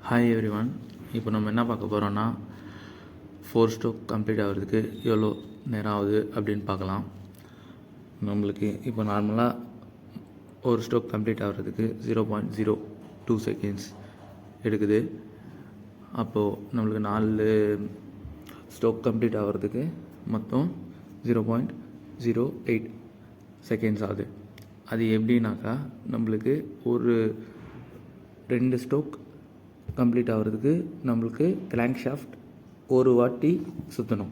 Hi everyone. இப்போ நம்ம என்ன பார்க்க போகிறோன்னா 4 ஸ்ட்ரோக் கம்ப்ளீட் ஆகிறதுக்கு எவ்வளோ நேரம் ஆகுது அப்படின்னு பார்க்கலாம். நம்மளுக்கு இப்போ நார்மலாக ஒரு ஸ்ட்ரோக் கம்ப்ளீட் ஆகிறதுக்கு 0.02 செகண்ட்ஸ் எடுக்குது. அப்போது நம்மளுக்கு 4 ஸ்ட்ரோக் கம்ப்ளீட் ஆகிறதுக்கு மொத்தம் 0.08 செகண்ட்ஸ் ஆகுது. அது எப்படின்னாக்கா நம்மளுக்கு ஒரு 2 ஸ்ட்ரோக் கம்ப்ளீட் ஆகிறதுக்கு நம்மளுக்கு கிராங்க் ஷாஃப்ட் ஒரு வாட்டி சுற்றணும்.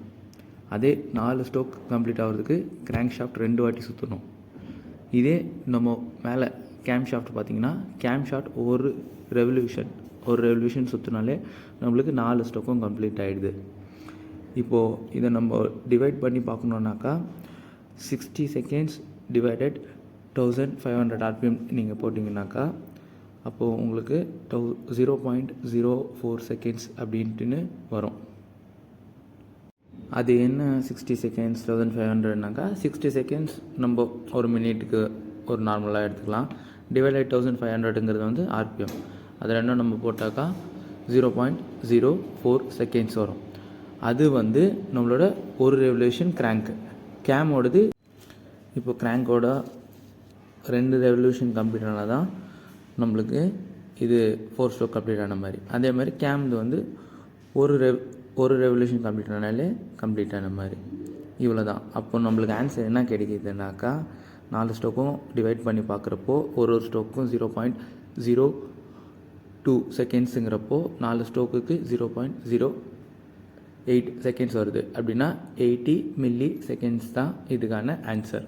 அதே 4 ஸ்ட்ரோக் கம்ப்ளீட் ஆகிறதுக்கு கிராங்க் ஷாஃப்ட் 2 வாட்டி சுற்றணும். இதே நம்ம மேலே கேம் ஷாஃப்ட் பார்த்திங்கன்னா கேம் ஷாஃப்ட் ஒரு ரெவல்யூஷன் சுற்றினாலே நம்மளுக்கு 4 ஸ்ட்ரோக்கும் கம்ப்ளீட் ஆகிடுது. இப்போது இதை நம்ம டிவைட் பண்ணி பார்க்கணுன்னாக்கா 60 செகண்ட்ஸ் டிவைடட் 1500 RPM நீங்கள் போட்டிங்கனாக்கா அப்போது உங்களுக்கு 0.04 செகண்ட்ஸ் அப்படின்ட்டுன்னு வரும். அது என்ன 60 செகண்ட்ஸ் 1500னாக்கா 60 செகண்ட்ஸ் நம்ம ஒரு மினிட்டுக்கு ஒரு நார்மலாக எடுத்துக்கலாம். டிவைடட் 1500ங்கிறது வந்து RPM. அது ரெண்டும் நம்ம போட்டாக்கா 0.04 செகண்ட்ஸ் வரும். அது வந்து நம்மளோட ஒரு ரெவல்யூஷன் கிராங்க். கேமோடது இப்போ கிராங்கோட 2 ரெவல்யூஷன் கம்ப்ளீட் ஆனால் தான் நம்மளுக்கு இது 4 ஸ்ட்ரோக் கம்ப்ளீட் ஆன மாதிரி. அதே மாதிரி கேம்து வந்து ஒரு ரெவல்யூஷன் கம்ப்ளீட் ஆனாலே கம்ப்ளீட் ஆன மாதிரி. இவ்வளோ தான். அப்போ நம்மளுக்கு ஆன்சர் என்ன கிடைக்கிதுனாக்கா 4 ஸ்ட்ரோக்கும் டிவைட் பண்ணி பார்க்குறப்போ ஒரு ஸ்ட்ரோக்கும் 0.02 செகண்ட்ஸுங்கிறப்போ 4 ஸ்ட்ரோக்குக்கு 0.08 செகண்ட்ஸ் வருது. அப்படின்னா 80 மில்லி செகண்ட்ஸ் தான் இதுக்கான ஆன்சர்.